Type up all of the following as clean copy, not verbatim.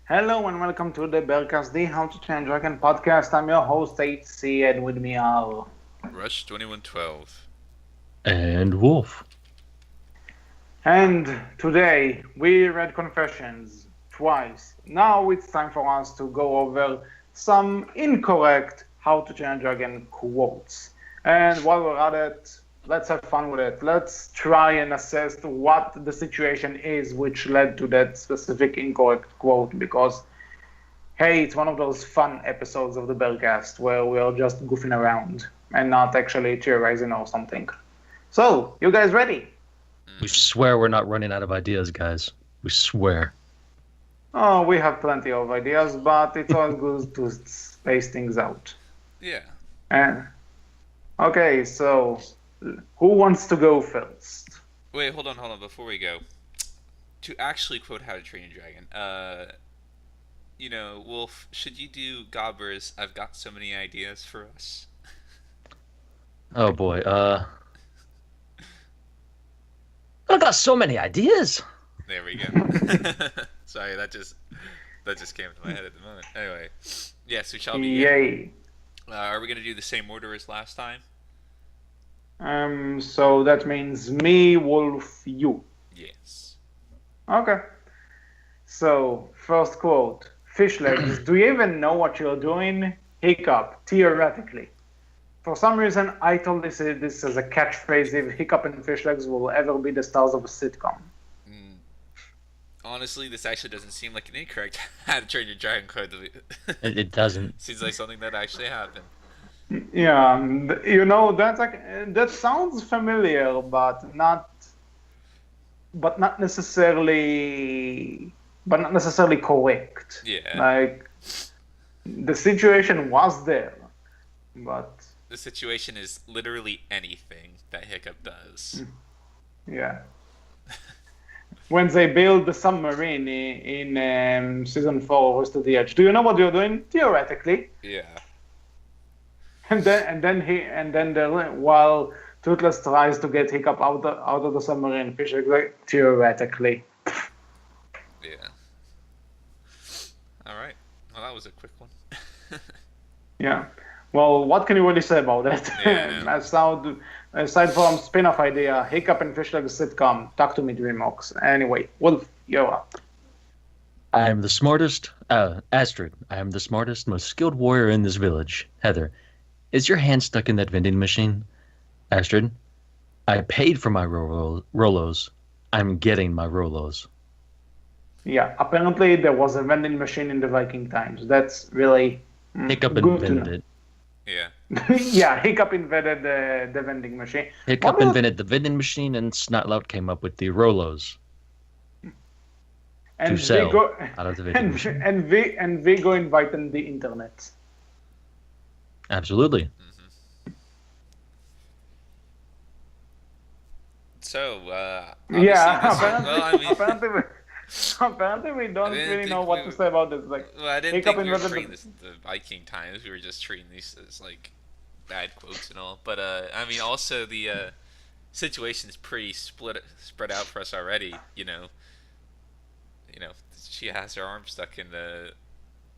Hello and welcome to the Berkcast, the How to Train Dragon podcast. I'm your host, HC, and with me are... Rush 2112. And Wolf. And today, we read Confessions twice. Now it's time for us to go over some incorrect How to Train Dragon quotes. And while we're at it, let's have fun with it. Let's try and assess what the situation is which led to that specific incorrect quote, because hey, it's one of those fun episodes of the Berkcast where we're just goofing around and not actually theorizing or something. So, you guys ready? We swear we're not running out of ideas, guys. We swear. Oh, we have plenty of ideas, but it's always good to space things out. Yeah. Okay, so who wants to go first? Wait, hold on. Before we go, to actually quote How to Train Your Dragon, Wolf, should you do Gobber's "I've got so many ideas" for us? Oh boy, I got so many ideas. There we go. Sorry, that just came to my head at the moment. Anyway, yes, we shall begin. Yay. Are we gonna do the same order as last time? So that means me, Wolf, you. Yes. Okay. So, first quote. Fish legs, do you even know what you're doing? Hiccup, theoretically. For some reason, I told this as a catchphrase if Hiccup and Fish legs will ever be the stars of a sitcom. Honestly, this actually doesn't seem like an incorrect How to Train Your Dragon quote. It doesn't. Seems like something that actually happened. Yeah, that sounds familiar, but not necessarily correct. Yeah. Like the situation was there, but The situation is literally anything that Hiccup does. yeah. When they build the submarine in season 4 of West of the Edge, do you know what you're doing? Theoretically. Yeah. And then while Toothless tries to get Hiccup out of the submarine, Fish is like, theoretically. Yeah. All right. Well, that was a quick one. Yeah. Well, what can you really say about that? Yeah, Aside from spin-off idea, Hiccup and Fish Legs sitcom, talk to me, DreamWorks. Anyway, Wolf, you're up. I am the smartest. Astrid, I am the smartest, most skilled warrior in this village. Heather, is your hand stuck in that vending machine? Astrid, I paid for my Rolos. I'm getting my Rolos. Yeah, apparently there was a vending machine in the Viking times. That's really Hiccup good to invented know. it. Yeah. Yeah, Hiccup invented the vending machine. Hiccup invented the vending machine, and Snotlout came up with the Rolos And to sell Vigo, out of the vending machine. and Vigo invited the internet. Absolutely. So, Yeah, obviously apparently we don't didn't really think know what to say about this. Like, I didn't Hiccup think we were invented treating this the Viking times. We were just treating these as like bad quotes and all. But also the situation is pretty spread out for us already. You know, she has her arm stuck in the.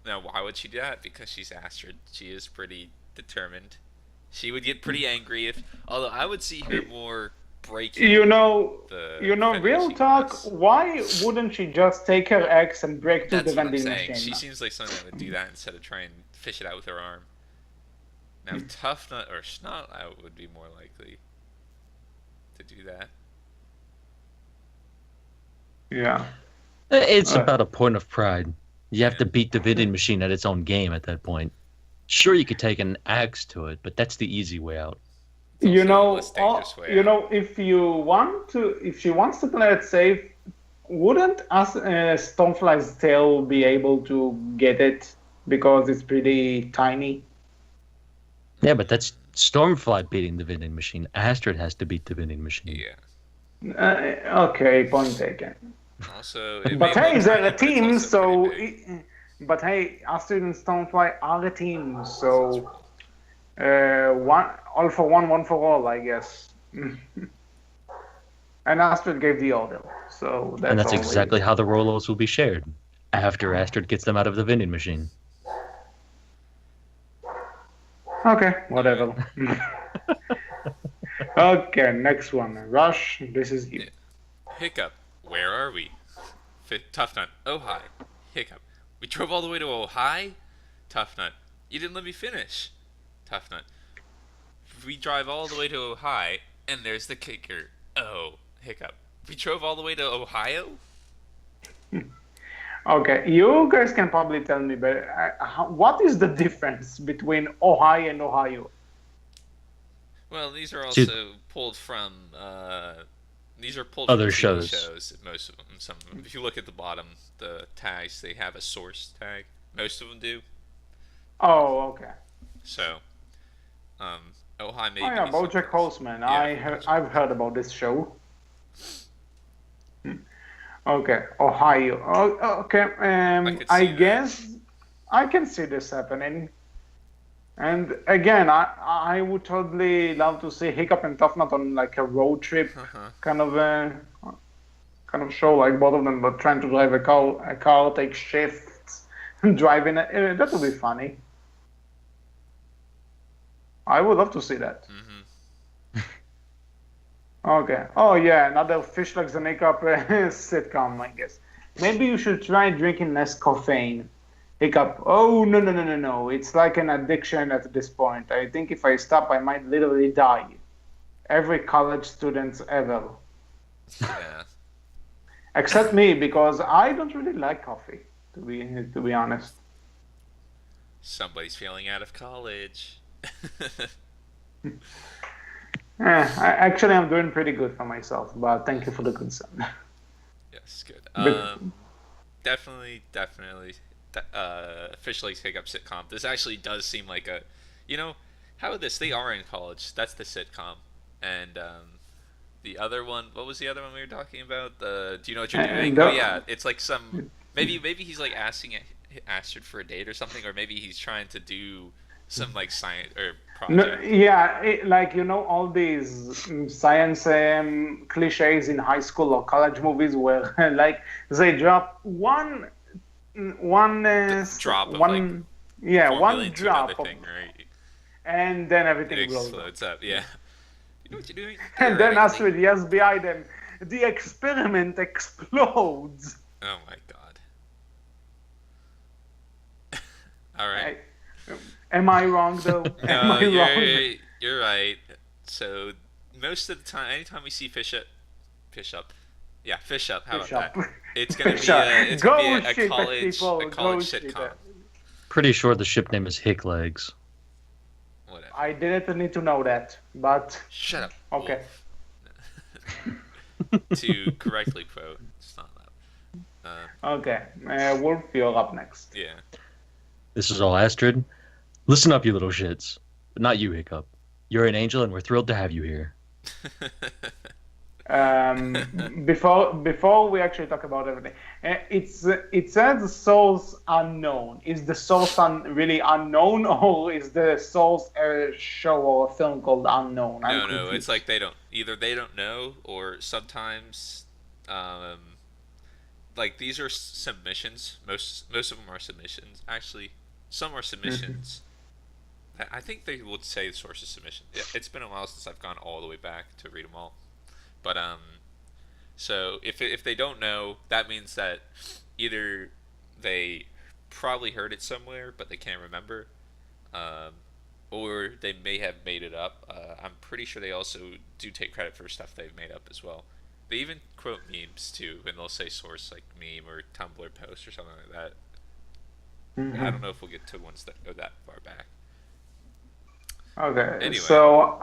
Now, why would she do that? Because she's Astrid. She is pretty determined. She would get pretty angry although I would see her more breaking. Real talk. Why wouldn't she just take her axe and break through the That's what I'm vending saying. machine? She seems like someone that would do that instead of try and fish it out with her arm. Now, Tough Nut or Snot would be more likely to do that. Yeah. It's about a point of pride. You have to beat the vending machine at its own game at that point. Sure, you could take an axe to it, but that's the easy way out. It's also the less dangerous way out. If she wants to play it safe, wouldn't Stonefly's tail be able to get it because it's pretty tiny? Yeah, but that's Stormfly beating the vending machine. Astrid has to beat the vending machine. Yeah. Okay, point taken. Also, But hey, they're a team, so. But hey, Astrid and Stonefly are a team, so all for one for all, I guess. And Astrid gave the order, so that's And that's exactly how the Rolos will be shared. after Astrid gets them out of the vending machine. Okay, whatever. Okay, next one. Rush, this is you. Hiccup, where are we? Tough Nut, Ojai. Hiccup, we drove all the way to Ojai? Tough Nut, you didn't let me finish. Tough Nut, we drive all the way to Ojai, and there's the kicker. Oh, Hiccup, we drove all the way to Ohio? Okay, you guys can probably tell me, but what is the difference between Ohio and Ohio? Well, these are also pulled from these are pulled Other from TV shows. Most of them. Some of them. If you look at the bottom, the tags they have a source tag. Most of them do. Oh, okay. So, Ojai maybe. Oh yeah, BoJack Horseman. Yeah, I've heard about this show. Okay, Ohio. Oh, okay. I guess I can see this happening. And again, I would totally love to see Hiccup and Tough Nut on like a road trip kind of show, like both of them, but trying to drive a car, take shifts, driving it. That would be funny. I would love to see that. Okay. Oh yeah, another Fish Like the Makeup sitcom, I guess. Maybe you should try drinking less caffeine. Hiccup. Oh no. It's like an addiction at this point. I think if I stop, I might literally die. Every college student ever. Yeah. Except me, because I don't really like coffee, to be honest. Somebody's failing out of college. Actually, I'm doing pretty good for myself, but thank you for the concern. Yes, good. Definitely. Fish Lakes Hiccup sitcom. This actually does seem like a, how this? They are in college. That's the sitcom, and the other one. What was the other one we were talking about? Do you know what you're doing? Oh yeah, it's like some maybe he's like asking Astrid for a date or something, or maybe he's trying to do some like science or project. No, yeah, like all these science cliches in high school or college movies where like they drop one drop of one drop of, thing, right? And then everything explodes up. Yeah. You know what you're doing? And then Astrid yells behind them, the experiment explodes. Oh my god. All right. Am I wrong though? No, you're right. So most of the time, anytime we see fish up. How about that? It's gonna be a college sitcom. Pretty sure the ship name is Hick Legs. Whatever. I didn't need to know that, but shut up. Okay. To correctly quote, it's not that. Okay, Wolf, you're up next. Yeah. This is all Astrid. Listen up, you little shits. But not you, Hiccup. You're an angel, and we're thrilled to have you here. Before we actually talk about everything, it says source unknown. Is the source really unknown, or is the source a show or a film called Unknown? No, it's like they don't know, or sometimes, like these are submissions. Most of them are submissions. Actually, some are submissions. I think they would say the source is submission. It's been a while since I've gone all the way back to read them all. But so if they don't know, that means that either they probably heard it somewhere but they can't remember, or they may have made it up. I'm pretty sure they also do take credit for stuff they've made up as well. They even quote memes too, and they'll say source like meme or Tumblr post or something like that. I don't know if we'll get to ones that go that far back. Okay. Anyway. So,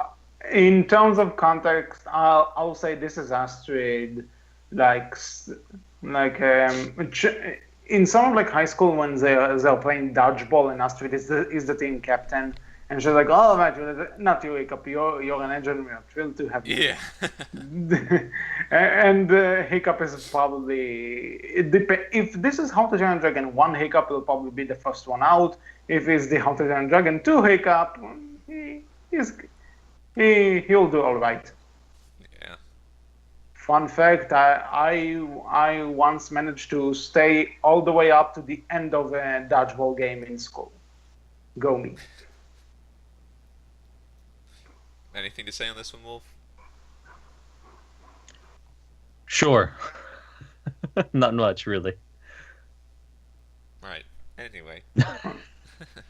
in terms of context, I'll say this is Astrid, like in some of like high school when they're playing dodgeball and Astrid is the team captain, and she's like, "Oh, right, not you, Hiccup. You're an angel. We're thrilled to have you." Yeah. And Hiccup is probably if this is How to Train Your Dragon 1, Hiccup will probably be the first one out. If it's the How to Train Your Dragon 2 Hiccup, he'll do all right. Yeah. Fun fact, I once managed to stay all the way up to the end of a dodgeball game in school. Go me. Anything to say on this one, Wolf? Sure. Not much, really. Right. Anyway.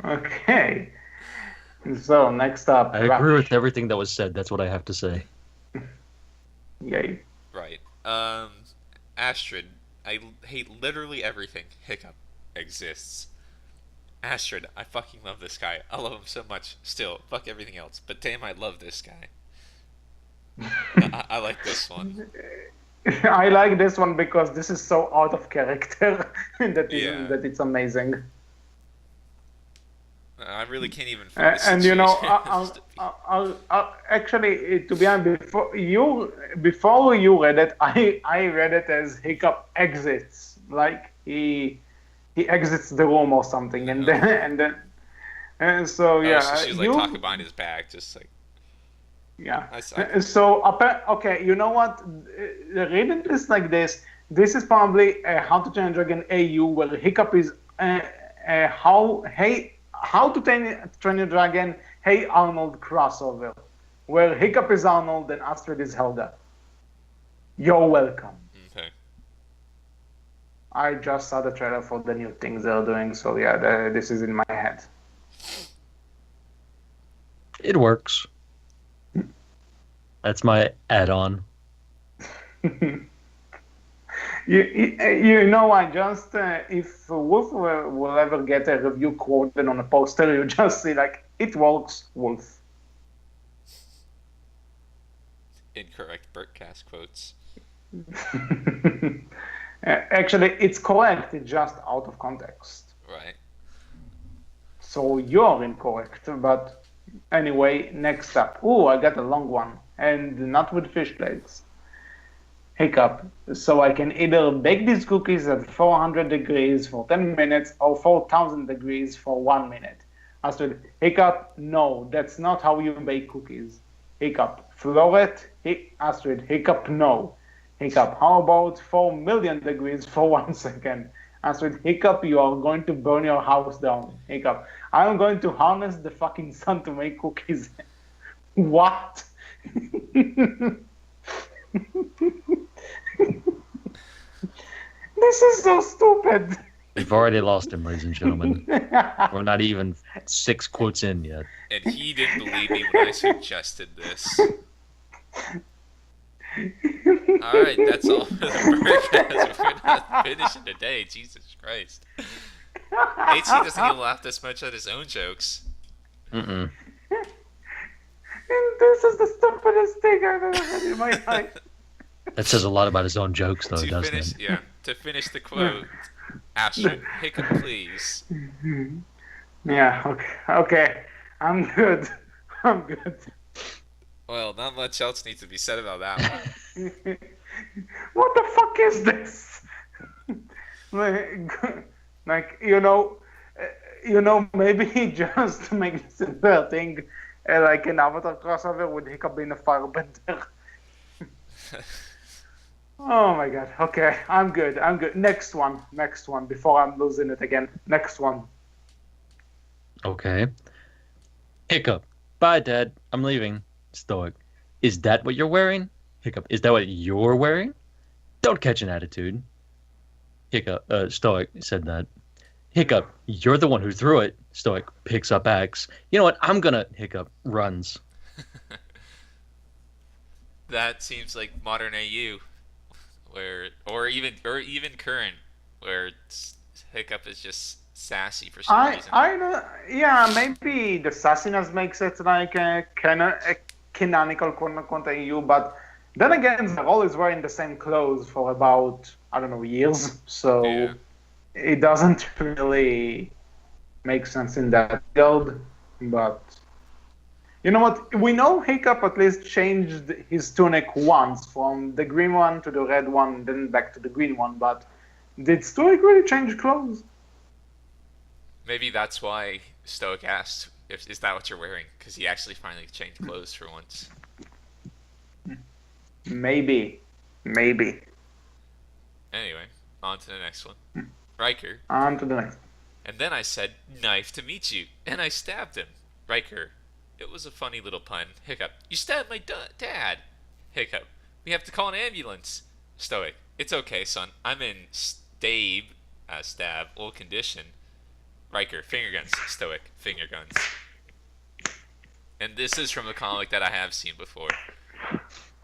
Okay. So next up, I agree with everything that was said. That's what I have to say. Yay. Right. Astrid, I hate literally everything Hiccup exists. Astrid, I fucking love this guy. I love him so much. Still, fuck everything else. But damn, I love this guy. I like this one. I like this one because this is so out of character that it's amazing. I really can't even find a And you know, situation. actually, to be honest, before you read it, I read it as Hiccup exits, like he exits the room or something, and then so yeah, so she's like talking behind his back, just like. Yeah. So okay, you know what? Reading this like this is probably How to Train a Dragon AU, where Hiccup is how to train a dragon. Hey Arnold crossover, where Hiccup is Arnold and Astrid is Helga. You're welcome. Okay. I just saw the trailer for the new things they're doing, so yeah, this is in my head. It works. That's my add-on. You know, I just if Wolf will ever get a review quoted on a poster, you just see like, it works, Wolf. Incorrect Berkcast quotes. Actually, it's correct. It's just out of context. Right. So you're incorrect. But anyway, next up. Ooh, I got a long one, and not with fish plates. Hiccup. So I can either bake these cookies at 400 degrees for 10 minutes or 4,000 degrees for 1 minute. Astrid, Hiccup, no, that's not how you bake cookies. Hiccup, Floret, Astrid, Hiccup, no. Hiccup, how about 4 million degrees for 1 second? Astrid, Hiccup, you are going to burn your house down. Hiccup, I'm going to harness the fucking sun to make cookies. What? This is so stupid. We've already lost him, ladies and gentlemen. We're not even 6 quotes in yet. And he didn't believe me when I suggested this. Alright, that's all for the Berkcast. We're not finishing today, Jesus Christ. HC doesn't even laugh this much at his own jokes. Mm-mm. This is the stupidest thing I've ever had in my life. That says a lot about his own jokes, though, To doesn't finish, it? yeah, to finish the quote, Astrid, Hiccup, please. Yeah, okay. I'm good. Well, not much else needs to be said about that one. What the fuck is this? Like, you know, maybe just make this entire thing like an Avatar crossover with Hiccup being a firebender. Oh my god. Okay, I'm good. Next one. Before I'm losing it again. Next one. Okay. Hiccup. Bye, Dad. I'm leaving. Stoic. Is that what you're wearing? Hiccup. Is that what you're wearing? Don't catch an attitude. Hiccup. Stoic said that. Hiccup. You're the one who threw it. Stoic picks up axe. You know what? I'm gonna. Hiccup runs. That seems like modern AU, or even current, where Hiccup is just sassy for some reason. Yeah, maybe the sassiness makes it like a canonical quote-unquote AU, but then again, they're always wearing the same clothes for about, I don't know, years, so Yeah. It doesn't really make sense in that field, but you know what? We know Hiccup at least changed his tunic once, from the green one to the red one, then back to the green one, but did Stoic really change clothes? Maybe that's why Stoic asked, "Is that what you're wearing?" Because he actually finally changed clothes for once. Maybe. Maybe. Anyway, on to the next one. Riker. On to the next. And then I said, knife to meet you. And I stabbed him. Riker. It was a funny little pun. Hiccup. You stabbed my dad. Hiccup. We have to call an ambulance. Stoic. It's okay, son. I'm in stab, old condition. Riker. Finger guns. Stoic. Finger guns. And this is from a comic that I have seen before.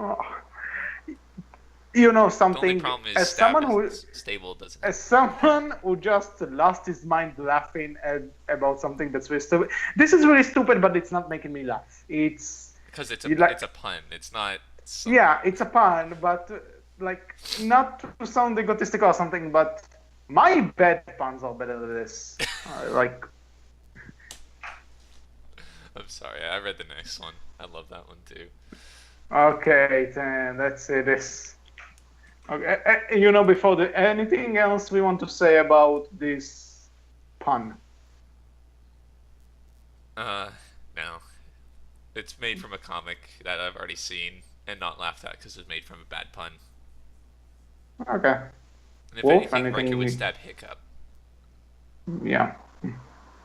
Oh. You know The something, only problem is as someone who stable doesn't. as someone who just lost his mind laughing about something that's really stupid. This is really stupid, but it's not making me laugh. It's Because it's like- a pun. It's not. yeah, it's a pun, but like not to sound egotistical or something, but my bad puns are better than this. Like, I'm sorry. I read the next one. I love that one too. okay, then let's say this. Okay, you know, before anything else we want to say about this pun? No. It's made from a comic that I've already seen and not laughed at because it's made from a bad pun. Okay, And if Wolf, anything, Riker anything- would stab Hiccup. yeah.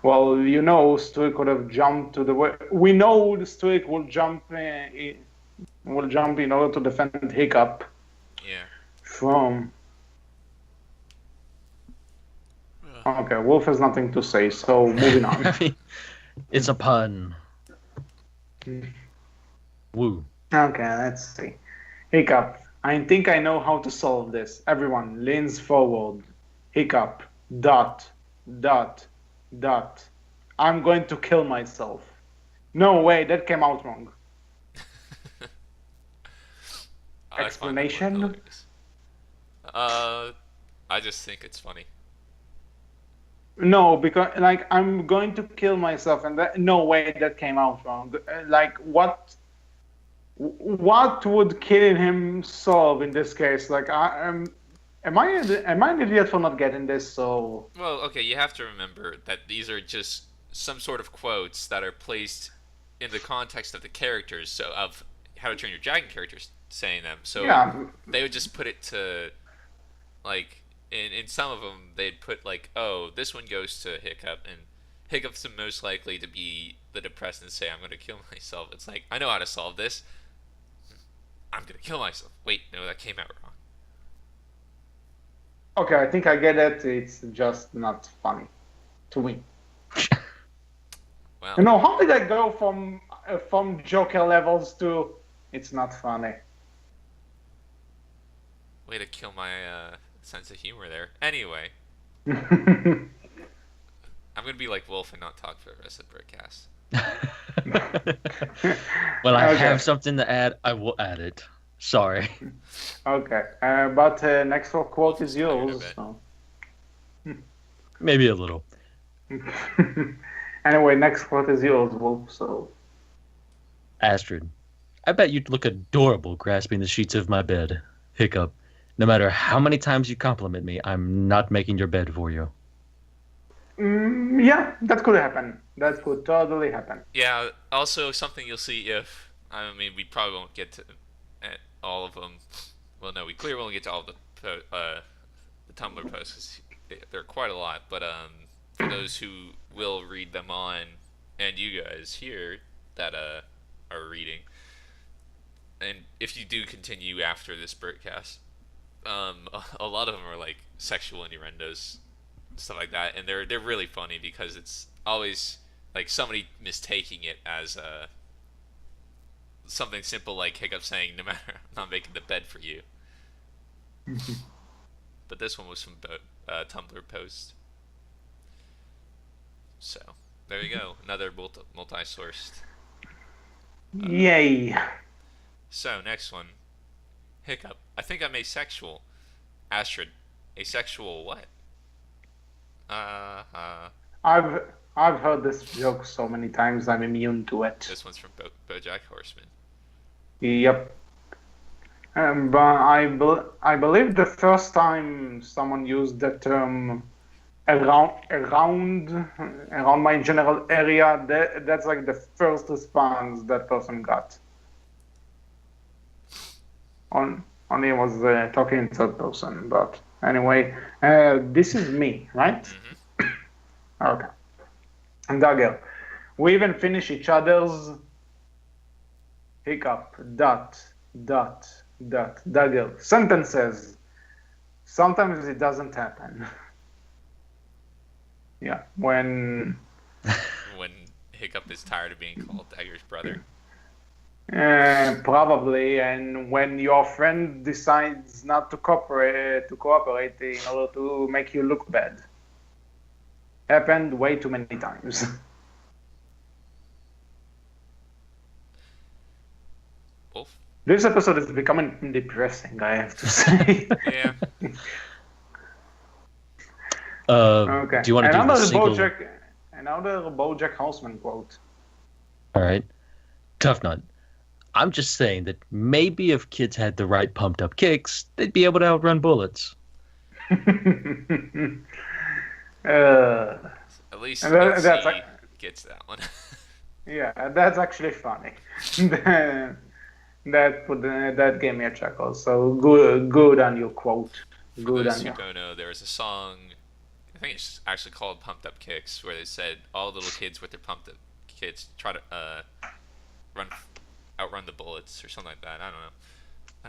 Well, you know, Stoic would have jumped to the way. We know the Stoic will jump. Will jump in order to defend Hiccup Yeah. from. Okay, Wolf has nothing to say, so moving on. I mean, it's a pun. Woo. Okay, let's see. Hiccup. I think I know how to solve this. Everyone leans forward. Hiccup. Dot. Dot. Dot. I'm going to kill myself. No way, that came out wrong. I find that Explanation? one hilarious. I just think it's funny. No, because like I'm going to kill myself, and no way that came out wrong. Like what would killing him solve in this case? Like am I an idiot for not getting this? So Well, okay, you have to remember that these are just some sort of quotes that are placed in the context of the characters, so of How to Train Your Dragon characters saying them. So yeah, they would just put it to, like, in some of them, they'd put, like, oh, this one goes to Hiccup, and Hiccup's the most likely to be the depressed and say, I'm going to kill myself. It's like, I know how to solve this. I'm going to kill myself. Wait, no, that came out wrong. okay, I think I get it. It's just not funny to me. Well, You know, how did I go from Joker levels to it's not funny? way to kill my sense of humor there. Anyway, Okay. I'm going to be like Wolf and not talk for the rest of the Berkcast. Well, I Okay. have something to add. I will add it. Sorry. But next quote is yours. bit. So. Maybe a little. Anyway, next quote is yours, Wolf. So. Astrid, I bet you'd look adorable grasping the sheets of my bed. Hiccup, no matter how many times you compliment me, I'm not making your bed for you. Yeah, that could happen. That could totally happen. Yeah, also something you'll see if, I mean, we probably won't get to all of them. Well, no, we clearly won't get to all the Tumblr posts, because there are quite a lot, but for those who will read them on, and you guys here that are reading, and if you do continue after this Berkcast, a lot of them are like sexual innuendos, stuff like that, and they're really funny because it's always like somebody mistaking it as something simple like Hiccup saying, "No matter, I'm not making the bed for you." But this one was from Tumblr post. So there you go, another multi-sourced. Yay. So next one, Hiccup. I think I'm asexual. Astrid, asexual what? I've heard this joke so many times. I'm immune to it. This one's from BoJack Horseman. Yep. But I believe the first time someone used the term around my general area, that's like the first response that person got. Only I was talking in third person, but anyway, this is me, right? Okay. And Dagger. We even finish each other's hiccup, dot, Dagger. Sentences. Sometimes it doesn't happen. Yeah, when Hiccup is tired of being called Dagger's brother. Probably, and when your friend decides not to cooperate in order to make you look bad. Happened way too many times. Wolf? This episode is becoming depressing, I have to say. Yeah. Okay. Do you want to do the single? Another BoJack Horseman quote. All right. Tough nut. I'm just saying that maybe if kids had the right pumped up kicks, they'd be able to outrun bullets. At least that gets that one. Yeah, that's actually funny. that gave me a chuckle. So good on your quote. For those who don't know, there was a song, I think it's actually called Pumped Up Kicks, where they said all little kids with their pumped up kicks try to outrun the bullets or something like that. I don't know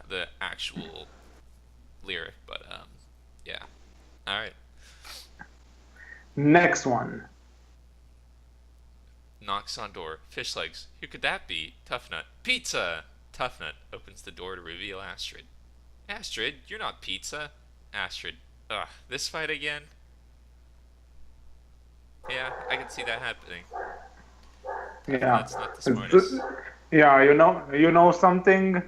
the actual lyric, but yeah. All right. Next one. Knocks on door. Fish legs. Who could that be? Tough Nut. Pizza. Tough Nut opens the door to reveal Astrid. Astrid, you're not pizza. Astrid. Ugh, this fight again? Yeah, I can see that happening. Yeah. That's not the smartest. Yeah, you know something?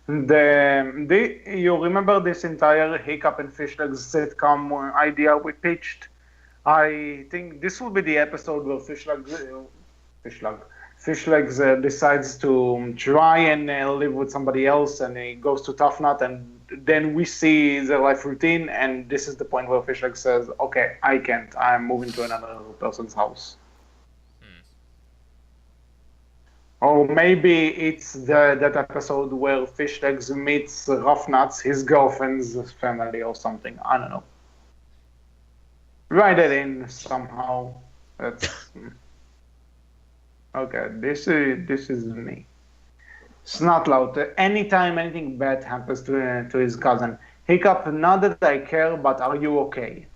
You remember this entire Hiccup and Fish Legs sitcom idea we pitched? I think this will be the episode where Fish Legs decides to try and live with somebody else, and he goes to Tough Nut, and then we see their life routine, and this is the point where Fish Legs says, "Okay, I can't. I'm moving to another person's house." Or maybe it's that episode where Fish Legs meets Rough Nuts, his girlfriend's family or something. I don't know. Write it in somehow. That's okay. This is me. Snotlout. Anytime anything bad happens to his cousin, Hiccup. Not that I care, but are you okay?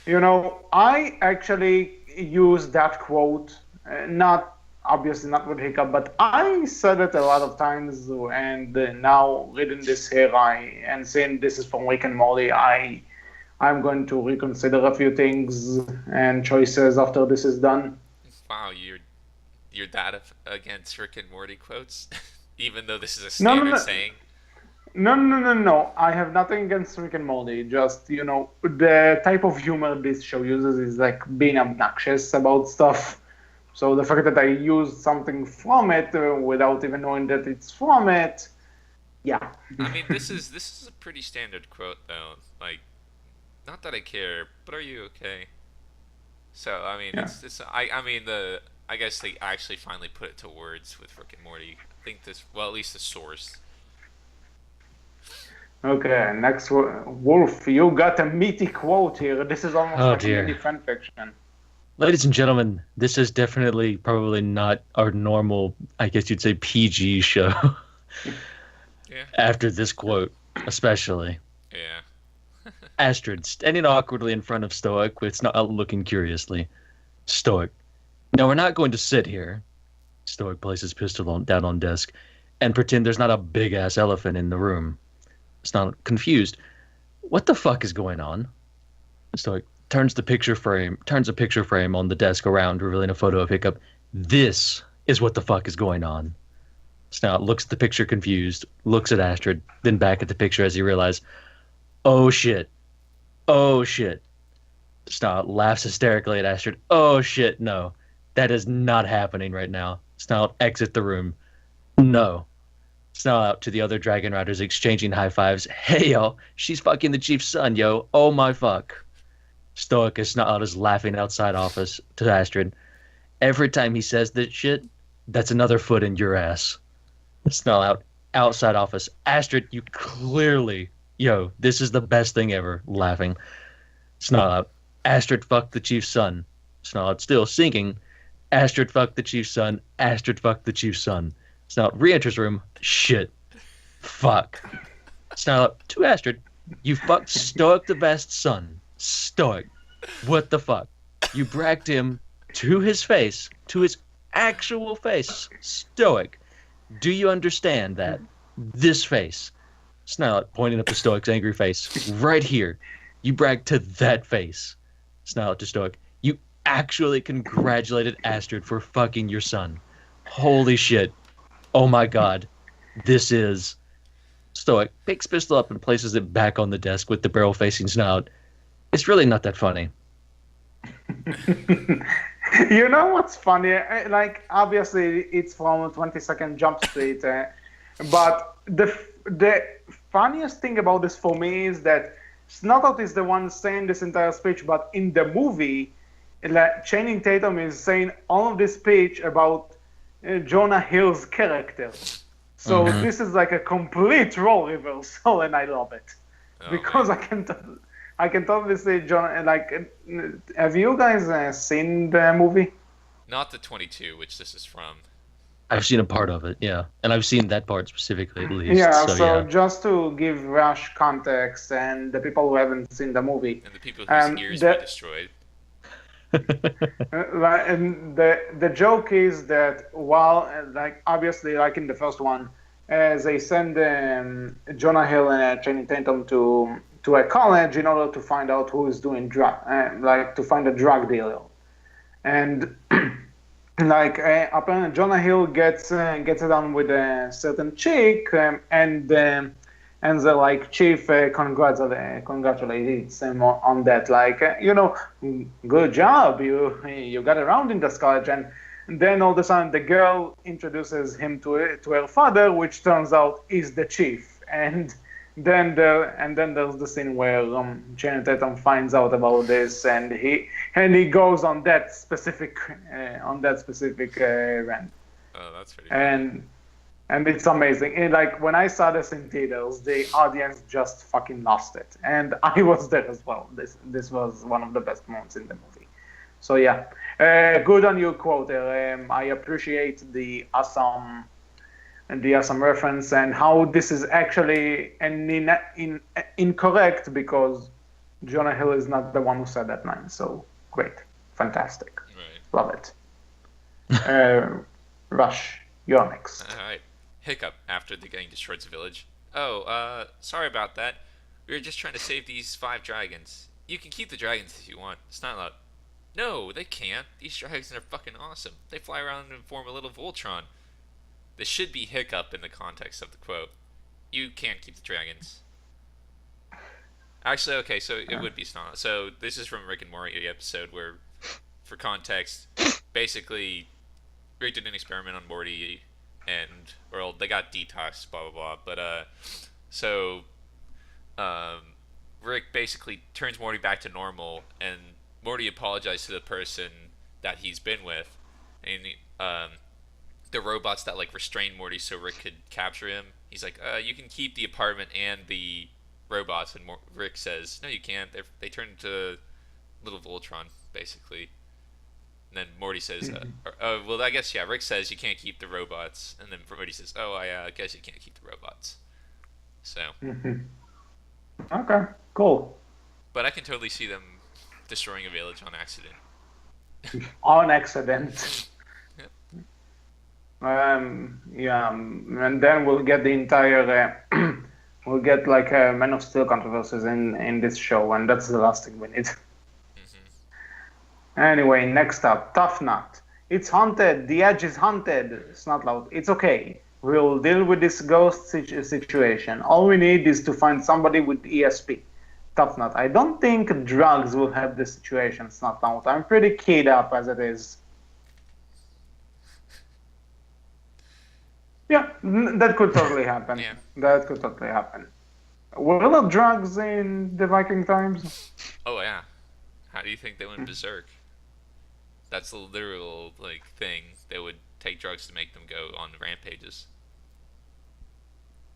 I actually use that quote. Obviously not with Hiccup, but I said it a lot of times, and now reading this here, and seeing this is from Rick and Morty, I'm going to reconsider a few things and choices after this is done. Wow, you're that against Rick and Morty quotes, even though this is a standard saying. No. I have nothing against Rick and Morty. Just the type of humor this show uses is like being obnoxious about stuff. So the fact that I used something from it without even knowing that it's from it, yeah. I mean, this is a pretty standard quote though. Like, not that I care, but are you okay? So I mean, yeah. I guess they actually finally put it to words with Rick and Morty. I think at least the source. Okay, next Wolf, you got a meaty quote here. This is almost like a mini fan fiction. Ladies and gentlemen, this is definitely probably not our normal, I guess you'd say, PG show. Yeah. After this quote, especially. Yeah. Astrid, standing awkwardly in front of Stoic with not looking curiously. Stoic. No, we're not going to sit here. Stoic places pistol down on desk and pretend there's not a big-ass elephant in the room. Stoic, confused. What the fuck is going on? Stoic turns a picture frame on the desk around, revealing a photo of Hiccup. This is what the fuck is going on. Snout looks at the picture confused, looks at Astrid, then back at the picture as he realizes, oh shit. Snout laughs hysterically at Astrid. Oh shit, no. That is not happening right now. Snout exit the room. No. Snout out to the other Dragon Riders exchanging high fives. Hey yo, she's fucking the chief's son, yo. Oh my fuck. Stoic is not is laughing outside office to Astrid. Every time he says this shit, that's another foot in your ass. Snarl out. Outside office. Astrid, you clearly. Yo, this is the best thing ever. Laughing. Snarl out. Astrid fucked the chief's son. Snarl out. Still sinking. Astrid fucked the chief's son. Astrid fucked the chief's son. Snarl out. Re-enters room. Shit. Fuck. Snarl out. To Astrid. You fucked Stoic the Vast's son. Stoic. What the fuck? You bragged him to his face. To his actual face. Stoic. Do you understand that? This face. Snarl out, pointing up to Stoic's angry face. Right here. You bragged to that face. Snarl out to Stoic. You actually congratulated Astrid for fucking your son. Holy shit. Oh my god. This is... Stoic picks pistol up and places it back on the desk with the barrel facing Snout. It's really not that funny. You know what's funny? Like, obviously, it's from 22nd Jump Street, but the funniest thing about this for me is that Snottout is the one saying this entire speech, but in the movie, like, Channing Tatum is saying all of this speech about Jonah Hill's character. So this is like a complete role reversal, and I love it because man. I can totally see John. Like, have you guys seen the movie? Not the 22, which this is from. I've seen a part of it, yeah, and I've seen that part specifically at least. Yeah. So yeah. Just to give Rush context and the people who haven't seen the movie, and the people whose ears were destroyed. And the joke is that while, like, obviously, like in the first one, they send Jonah Hill and Channing Tatum to a college in order to find out who is doing to find a drug dealer, and like apparently Jonah Hill gets it on with a certain chick, and the like chief congratulates him on that, like good job, you got around in this college. And then all of a sudden the girl introduces him to her father, which turns out is the chief. And then there's the scene where Channing Tatum finds out about this, and he goes on that specific rant. Oh, that's pretty cool. And it's amazing. And like, when I saw this in theaters, the audience just fucking lost it, and I was there as well. This was one of the best moments in the movie. So yeah, good on you, Quoter. I appreciate the awesome reference, and how this is actually incorrect, because Jonah Hill is not the one who said that line. So great, fantastic, right. Love it. Rush, you're next. All right. Hiccup after the gang destroys the village. Oh, sorry about that. We were just trying to save these 5 dragons. You can keep the dragons if you want. It's not allowed. No, they can't. These dragons are fucking awesome. They fly around and form a little Voltron. This should be Hiccup in the context of the quote. You can't keep the dragons. Actually, okay, so it would be Snarl. So this is from Rick and Morty episode where, for context, basically Rick did an experiment on Morty, and they got detoxed, blah blah blah. But Rick basically turns Morty back to normal, and Morty apologized to the person that he's been with, and the robots that like restrained Morty so Rick could capture him. He's like, you can keep the apartment and the robots, and Rick says, no, you can't. They turn into little Voltron, basically. And then Morty says, well, I guess, yeah, Rick says you can't keep the robots. And then Morty says, oh, I guess you can't keep the robots. So. Okay, cool. But I can totally see them destroying a village on accident. On accident. Yeah, and then we'll get the entire, we'll get like Man of Steel controversies in this show, and that's the last thing we need. Anyway, next up, Tough Nut. It's haunted. The edge is haunted. It's not loud. It's okay. We'll deal with this ghost situation. All we need is to find somebody with ESP. Tough Nut. I don't think drugs will help the situation. It's not loud. I'm pretty keyed up as it is. Yeah, that could totally happen. Yeah. That could totally happen. Were there drugs in the Viking times? Oh, yeah. How do you think they went berserk? That's the literal thing. They would take drugs to make them go on rampages.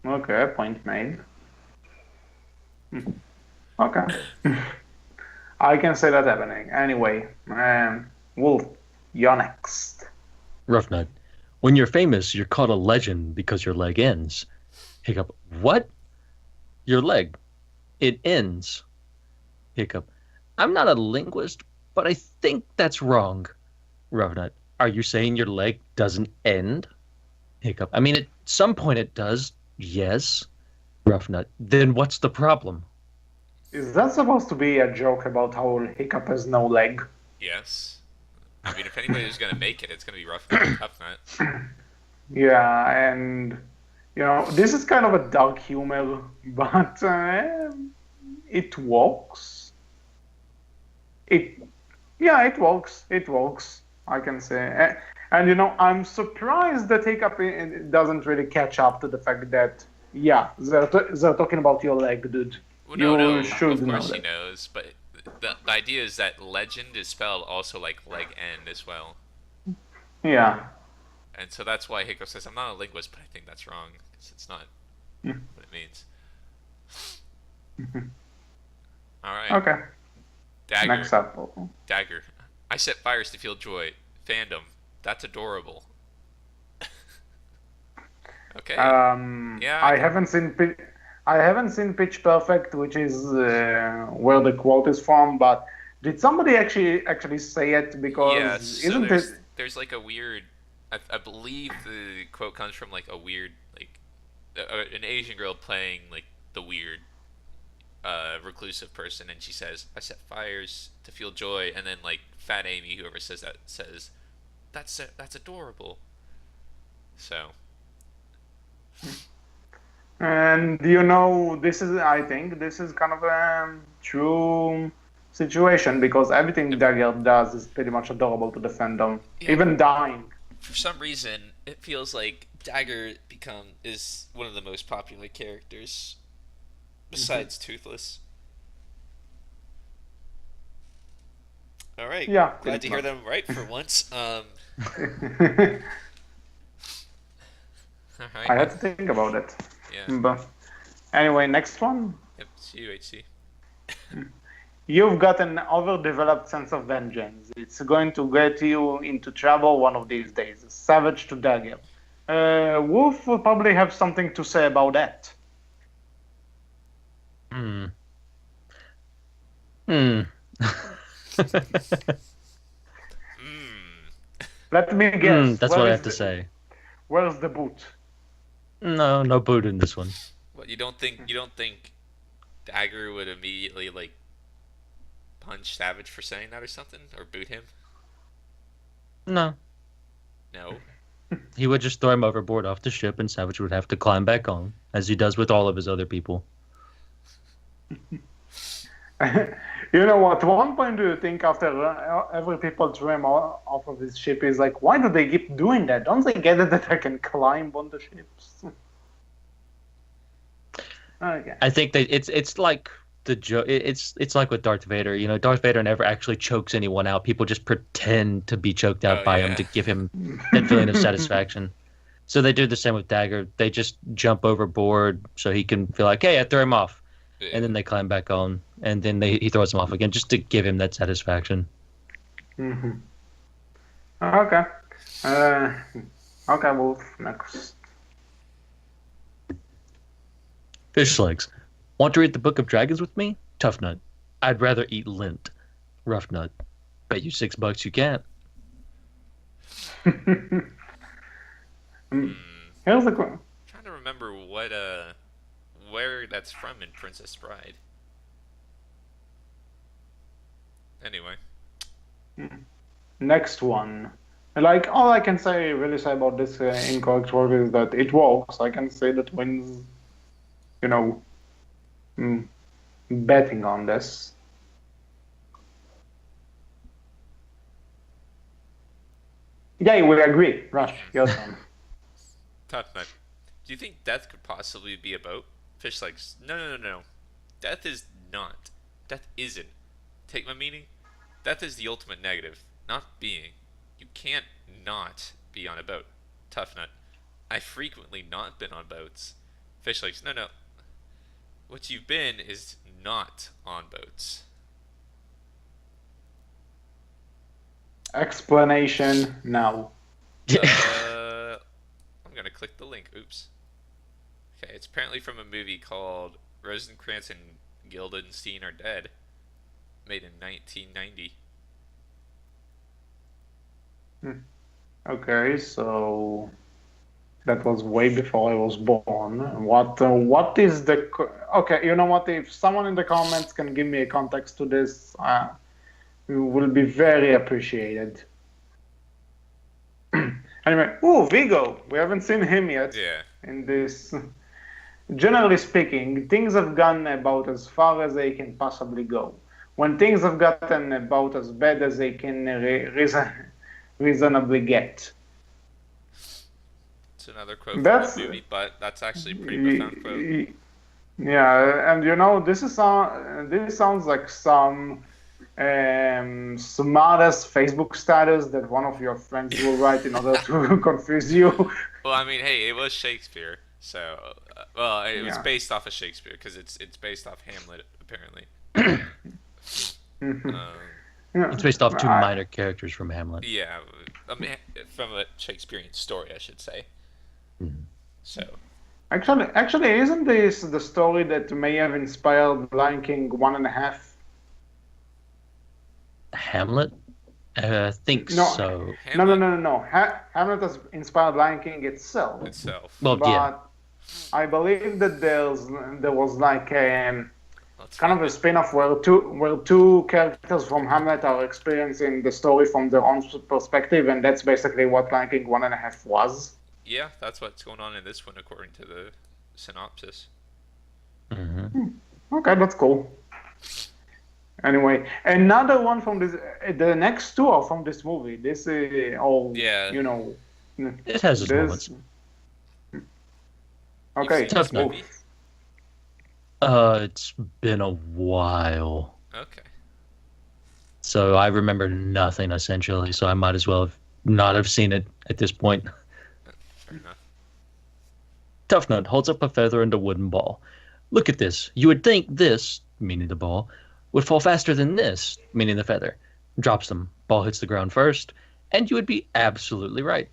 Okay, point made. Okay. I can see that happening. Anyway, Wolf, you're next. Rough Nut. When you're famous, you're called a legend because your leg ends. Hiccup. What? Your leg. It ends. Hiccup. I'm not a linguist, but I think that's wrong. Rough Nut. Are you saying your leg doesn't end? Hiccup. I mean, at some point it does. Yes. Rough Nut. Then what's the problem? Is that supposed to be a joke about how Hiccup has no leg? Yes. I mean, if anybody's gonna make it, it's gonna be Rough Nut or Tough Nut. Yeah, and this is kind of a dark humor, but it works. It works. It works. I can say, and I'm surprised that Hiccup doesn't really catch up to the fact that they're talking about your leg, dude. Well, You no, should of know course he that. knows, but the idea is that legend is spelled also like leg end as well. Yeah. And so that's why Hiccup says, I'm not a linguist, but I think that's wrong, because it's not what it means. Alright. Okay. Dagger. Next up. Dagger. I set fires to feel joy. Fandom. That's adorable. Okay. Yeah, I haven't seen Pitch Perfect, which is where the quote is from. But did somebody actually say it? Yes, Because so isn't it? there's like a weird. I believe the quote comes from like a weird like an Asian girl playing like the weird reclusive person, and she says, "I set fires to feel joy," and then like Fat Amy, whoever says that, says, "That's adorable." So And I think this is kind of a true situation because everything Dagger does is pretty much adorable to the fandom, yeah, even dying. for some reason, it feels like Dagger is one of the most popular characters besides Toothless. All right, Yeah, glad pretty to hear much. them right for once. All I right, had to think about it. yeah. But anyway, next one. Yep, see you, HC. You've got an overdeveloped sense of vengeance. It's going to get you into trouble one of these days. Savage to Dagger. Wolf will probably have something to say about that. Hmm. Hmm. Let me guess. That's what I have to say. Where's the boot? No, no boot in this one. What, you don't think Dagger would immediately like punch Savage for saying that or something, or boot him? No. No. He would just throw him overboard off the ship, and Savage would have to climb back on, as he does with all of his other people. You know what? One point do you think after every people threw him off of his ship is like, why do they keep doing that? Don't they get it that I can climb on the ships? Okay. I think that it's like the joke. It's like with Darth Vader. You know, Darth Vader never actually chokes anyone out. People just pretend to be choked out Oh, by yeah. him to give him that feeling of satisfaction. So they do the same with Dagger. They just jump overboard so he can feel like, hey, I threw him off, and then they climb back on, and then he throws him off again just to give him that satisfaction. Mm-hmm. Okay. Okay, Wolf, next. Fish legs. Want to read the Book of Dragons with me? Tough Nut. I'd rather eat lint. Rough Nut. Bet you $6 you can't. Here's the question. Trying to remember where that's from in Princess Bride. Anyway. Next one. Like, all I can really say about this incorrect word is that it works. I can say that wins, betting on this. Yeah, we agree. Rush, your turn. Tough Nut. Do you think death could possibly be a boat? Fish legs. No. Death is not. Death isn't. Take my meaning? Death is the ultimate negative, not being. You can't not be on a boat. Tough Nut. I've frequently not been on boats. Fish Lakes. No, no. What you've been is not on boats. Explanation now. I'm gonna click the link. Oops. Okay, it's apparently from a movie called Rosencrantz and Guildenstern Are Dead, made in 1990. Okay, so that was way before I was born. What is the... Okay, you know what? If someone in the comments can give me a context to this, it will be very appreciated. Anyway, Vigo. We haven't seen him yet. Yeah. In this. Generally speaking, things have gone about as far as they can possibly go. When things have gotten about as bad as they can reasonably get. It's another quote from the movie, but that's actually a pretty profound quote. Yeah, and this sounds like some smartest Facebook status that one of your friends will write in order to confuse you. Well, I mean, hey, it was Shakespeare, so it was based off of Shakespeare because it's based off Hamlet apparently. It's based off two minor characters from Hamlet. Yeah, I mean, from a Shakespearean story, I should say. Mm-hmm. So. Actually, isn't this the story that may have inspired Lion King 1.5? Hamlet? I think so. No. Hamlet has inspired Lion King itself. Well, but yeah. I believe that there was like kind of a spin-off where two characters from Hamlet are experiencing the story from their own perspective, and that's basically what Lion King 1.5 was. Yeah, that's what's going on in this one according to the synopsis. Mm-hmm. Okay, that's cool. Anyway, another one from this. The next two are from this movie. This is all. Yeah. You know. It has its moments. Okay. Tough movie. It's been a while. Okay. So I remember nothing essentially. So I might as well not have seen it at this point. Fair enough. Tough Nut holds up a feather and a wooden ball. Look at this. You would think this, meaning the ball, would fall faster than this, meaning the feather. Drops them. Ball hits the ground first, and you would be absolutely right.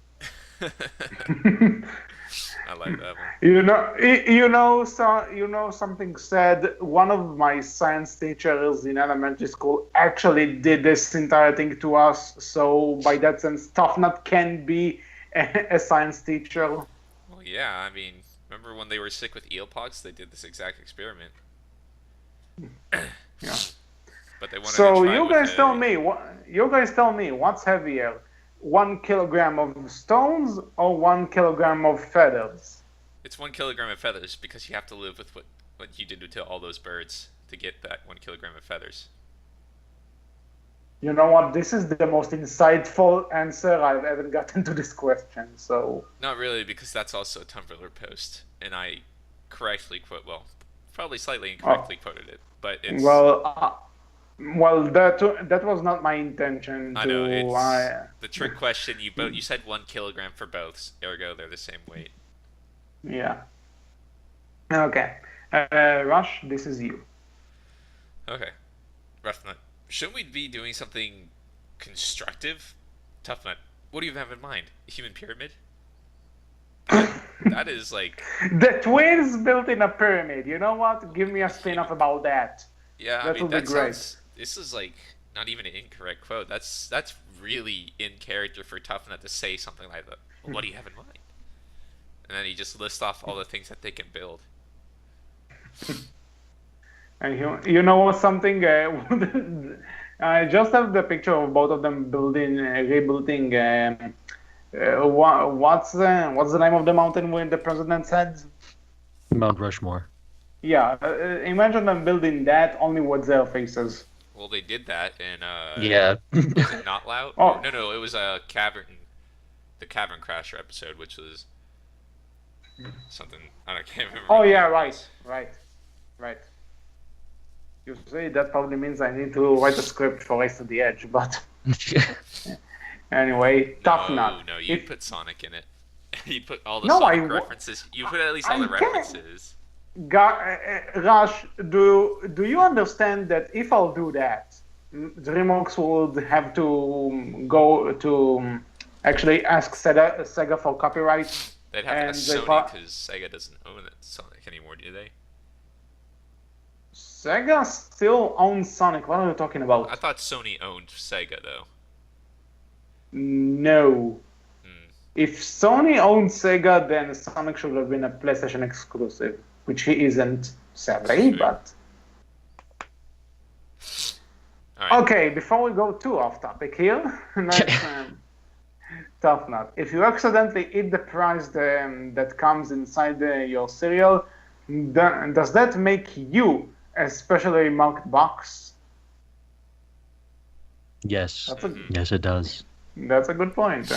I like that one. You know something sad. One of my science teachers in elementary school actually did this entire thing to us. So by that sense, Tough Nut can be a science teacher. Well, yeah. I mean, remember when they were sick with eelpox? They did this exact experiment. Yeah. But they wanted so to try you guys tell me what's heavier, 1 kilogram of stones or 1 kilogram of feathers? It's 1 kilogram of feathers because you have to live with what you did to all those birds to get that 1 kilogram of feathers. You know what? This is the most insightful answer I've ever gotten to this question. So not really, because that's also a Tumblr post, and I correctly quote. Well, probably slightly incorrectly quoted it, but it's that was not my intention. I know it's the trick question. You said 1 kilogram for both, ergo they're the same weight. Yeah. Okay. Rush, this is you. Okay. Rough Nut. Shouldn't we be doing something constructive? Tough Nut. What do you have in mind? A human pyramid? That is like... The twins built in a pyramid. You know what? Give me a spin-off about that. Yeah, that would be great. This is like not even an incorrect quote. That's really in character for Tough Nut to say something like that. Well, what do you have in mind? And then he just lists off all the things that they can build. And you know something? I just have the picture of both of them rebuilding. What's the name of the mountain with the president's head? Mount Rushmore. Yeah, imagine them building that only with their faces. Well, they did that in yeah. Was it Not Loud? Oh. No, it was the Cavern Crasher episode, which was something I can't remember. Oh yeah, right. You see, that probably means I need to write a script for Race to the Edge, but anyway, Tough Nut. No, you put Sonic in it. You put all the No, Sonic references. You put at least all the I can't. references. Rush, do you understand that if I'll do that, DreamWorks would have to go to actually ask Sega for copyright? They'd have to And ask they Sony because Sega doesn't own it Sonic anymore, do they? Sega still owns Sonic. What are you talking about? I thought Sony owned Sega though. No. Hmm. If Sony owned Sega, then Sonic should have been a PlayStation exclusive, which he isn't, sadly, Sure. but... All right. Okay, before we go too off topic here, let's, tough nut. If you accidentally eat the prize that comes inside your cereal, does that make you a specially marked box? Yes. That's a, Yes, it does. that's a good point.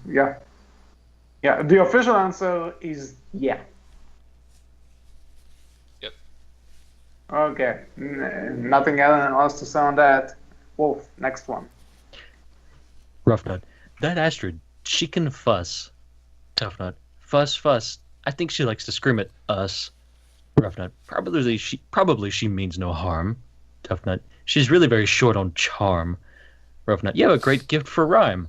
Yeah. Yeah, the official answer is yeah. Yep. Okay, nothing else to say on that. Wolf, next one. Rough Nut. That Astrid, she can fuss. Tough Nut. Fuss, fuss. I think she likes to scream at us. Rough Nut. Probably she means no harm. Tough Nut. She's really very short on charm. Rough Nut. You have a great gift for rhyme.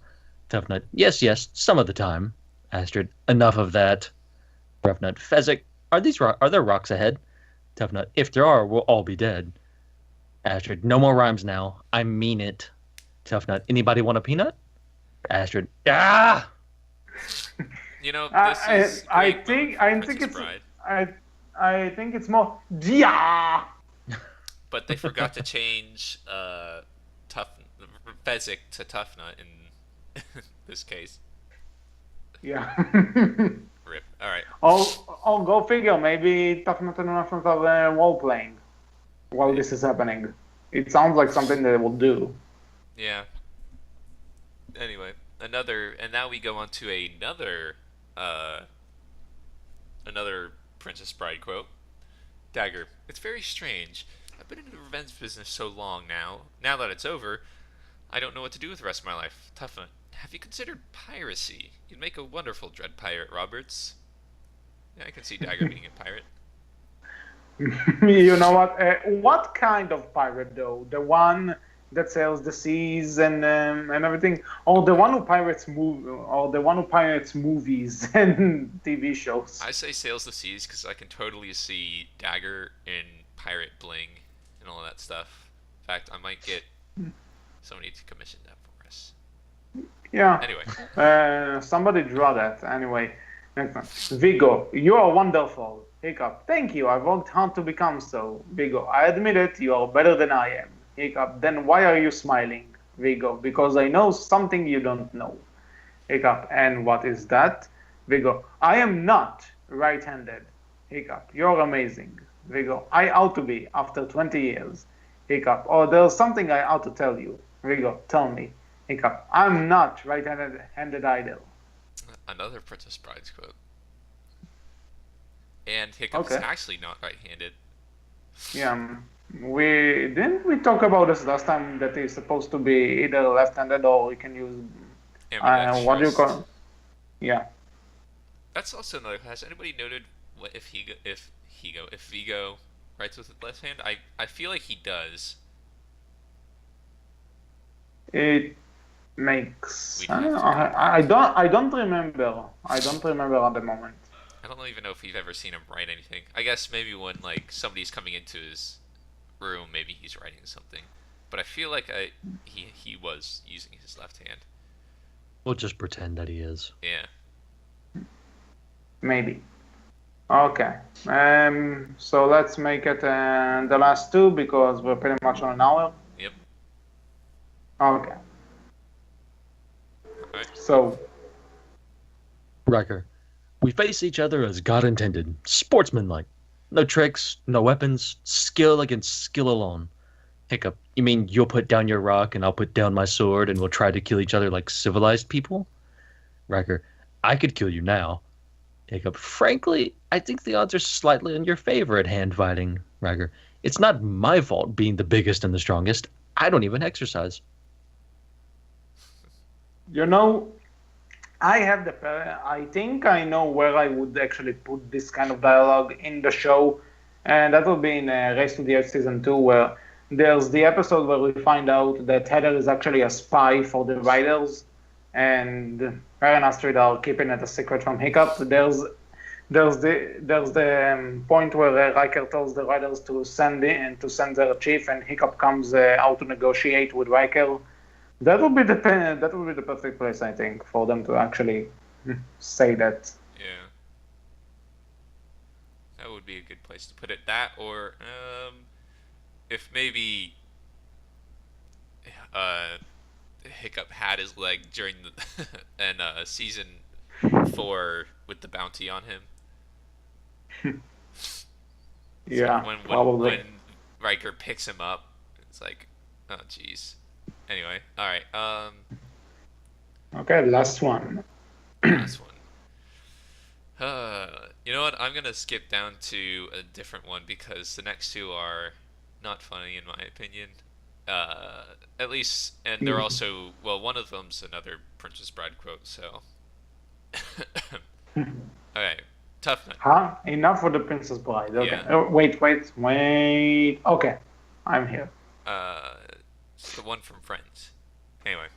Tough Nut. Yes, yes, some of the time. Astrid. Enough of that. Rough Nut. Fezzik. Are there rocks ahead? Tough Nut. If there are, we'll all be dead. Astrid. No more rhymes now. I mean it. Tough Nut. Anybody want a peanut? Astrid. Ah! You know, this is I great think moment for I think Princess it's Bride, I think it's more yeah. but they forgot to change tough Fezzik to Tough Nut in this case. Yeah. Rip. All right. Oh, go figure. Maybe Tough Nut and Rough Nut are role playing while this is happening. It sounds like something they will do. Yeah. Anyway, and now we go on to another Princess Bride quote. Dagger. It's very strange. I've been in the revenge business so long now. Now that it's over, I don't know what to do with the rest of my life. Tough Nut. Have you considered piracy? You'd make a wonderful Dread Pirate, Roberts. Yeah, I can see Dagger being a pirate. You know what? What kind of pirate though? The one that sails the seas and everything, or the one who pirates movies and TV shows? I say sails the seas because I can totally see Dagger in pirate bling and all that stuff. In fact, I might get somebody to commission that for us. Yeah. Anyway. Somebody draw that. Anyway, next one. Vigo, you are wonderful. Hiccup. Thank you. I've worked hard to become so. Vigo, I admit it. You are better than I am. Hiccup. Then why are you smiling? Vigo, because I know something you don't know. Hiccup. And what is that? Vigo, I am not right-handed. Hiccup. You're amazing. Vigo, I ought to be after 20 years. Hiccup. Oh, there's something I ought to tell you. Vigo, tell me. Hiccup. I'm not right-handed either. Another Princess Bride's quote. And Hiccup's actually not right-handed. Yeah. We talk about this last time that he's supposed to be either left-handed or he can use what do you call it? Yeah. That's also another. Has anybody noted what if Vigo writes with his left hand? I feel like he does. It makes I don't remember. I don't remember at the moment. I don't even know if we've ever seen him write anything. I guess maybe when like somebody's coming into his room, maybe he's writing something. But I feel like he was using his left hand. We'll just pretend that he is. Yeah. Maybe. Okay. So let's make it the last two because we're pretty much on an hour. Yep. Okay. Alright. So. Riker, we face each other as God intended, sportsmanlike. No tricks, no weapons, skill against skill alone. Hiccup, you mean you'll put down your rock and I'll put down my sword and we'll try to kill each other like civilized people? Riker, I could kill you now. Hiccup, frankly, I think the odds are slightly in your favor at hand fighting. Riker, it's not my fault being the biggest and the strongest. I don't even exercise. You know, I think I know where I would actually put this kind of dialogue in the show, and that will be in Race to the Edge season 2, where there's the episode where we find out that Heather is actually a spy for the Riders, and her and Astrid are keeping it a secret from Hiccup. There's the point where Riker tells the Riders to send their chief, and Hiccup comes out to negotiate with Riker. That would be the perfect place, I think, for them to actually say that. Yeah. That would be a good place to put it. That, or if maybe Hiccup had his leg during the and season 4 with the bounty on him. Yeah, So probably. when Riker picks him up, it's like, oh jeez. Anyway, all right. Okay, last one. Last one. You know what? I'm gonna skip down to a different one because the next two are not funny in my opinion. At least, and they're also, well, one of them's another Princess Bride quote. So, okay, Tough Nut. Huh? Enough for the Princess Bride. Okay. Yeah. Oh, wait. Okay, I'm here. It's the one from Friends. Anyway,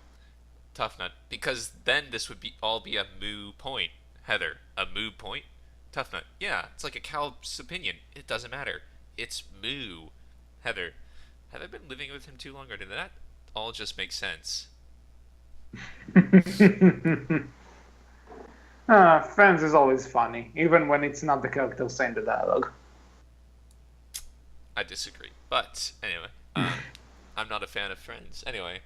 Tough Nut, because then this would be a moo point. Heather, a moo point? Tough Nut, yeah, it's like a cow's opinion. It doesn't matter. It's moo. Heather, have I been living with him too long, or did that all just make sense? Friends is always funny, even when it's not the character saying the dialogue. I disagree. But, anyway, I'm not a fan of Friends. Anyway,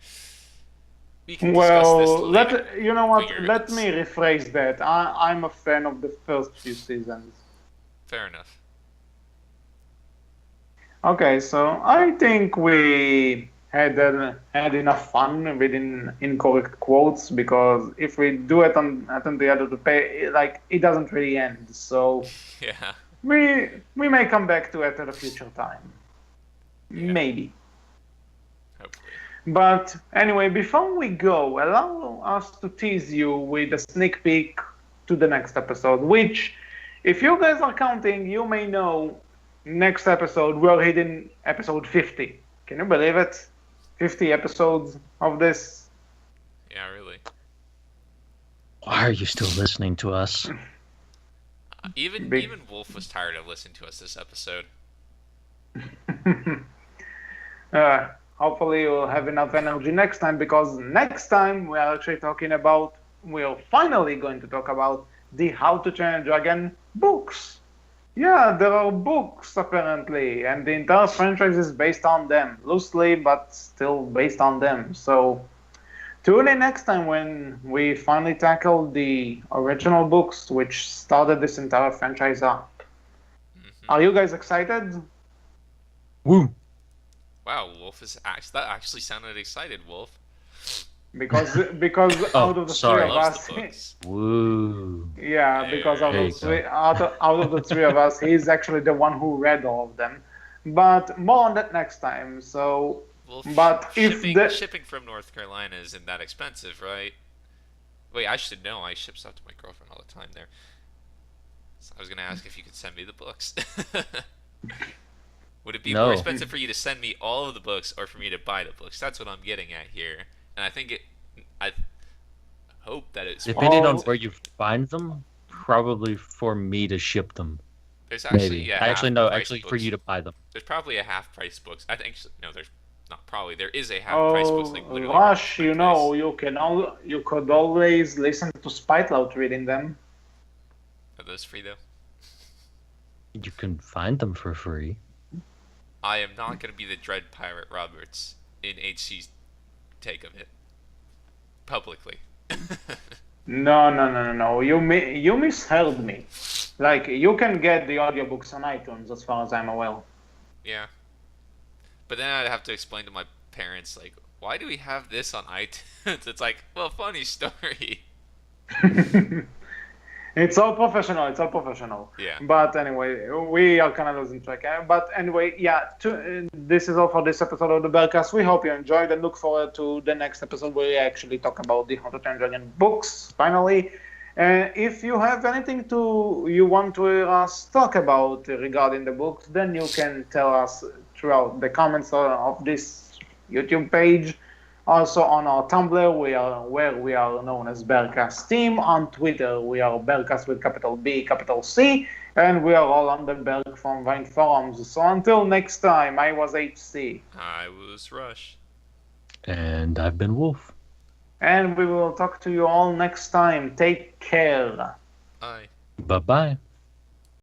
we can discuss this Well, later. you know what? Figure Let it's- me rephrase that. I'm a fan of the first few seasons. Fair enough. Okay, so I think we had enough fun with incorrect quotes, because if we do it at the end of the page, like, it doesn't really end. So Yeah. we may come back to it at a future time, Yeah. maybe. Hopefully. But anyway, before we go, allow us to tease you with a sneak peek to the next episode, which, if you guys are counting, you may know next episode we're hitting episode 50. Can you believe it? 50 episodes of this. Yeah, really. Why are you still listening to us? Even Big- even Wolf was tired of listening to us this episode. Hopefully you'll have enough energy next time, because next time we're finally going to talk about the How to Train a Dragon books. Yeah, there are books apparently, and the entire franchise is based on them, loosely, but still based on them. So tune in next time when we finally tackle the original books, which started this entire franchise up. Are you guys excited? Woo! Wow, Wolf that actually sounded excited, Wolf. Because Oh, out of the sorry. three of Loves us, the books. Woo! yeah, because There you go. out of the three of us, he's actually the one who read all of them. But more on that next time. So, Wolf, but if shipping from North Carolina isn't that expensive, right? Wait, I should know. I ship stuff to my girlfriend all the time there. So I was gonna ask if you could send me the books. Would it be No. more expensive for you to send me all of the books, or for me to buy the books? That's what I'm getting at here. And I hope that it's Depending on Oh. where you find them, probably for me to ship them. There's actually Maybe. a Actually, no. half-price Actually, for books. you to buy them. There's probably a half-price books. I think no. There's not probably. There is a half-price books, like literally. Rush, half you know, price. you could always listen to Spitelout reading them. Are those free though? You can find them for free. I am not going to be the Dread Pirate Roberts in HC's take of it publicly. No. You misheard me. Like, you can get the audiobooks on iTunes, as far as I'm aware. Yeah, but then I'd have to explain to my parents, like, why do we have this on iTunes? It's like, well, funny story. It's all professional. It's all professional. Yeah. But anyway, we are kind of losing track. But anyway, yeah. This is all for this episode of the Berkcast. We hope you enjoyed and look forward to the next episode where we actually talk about the How to Train Your Dragon books. Finally, if you have anything you want to hear us talk about regarding the books, then you can tell us throughout the comments of this YouTube page. Also on our Tumblr, where we are known as Berkcast Team. On Twitter, we are Berkcast with capital B, capital C, and we are all on the Berk from Vine forums. So until next time, I was HC. I was Rush. And I've been Wolf. And we will talk to you all next time. Take care. Bye. Bye-bye.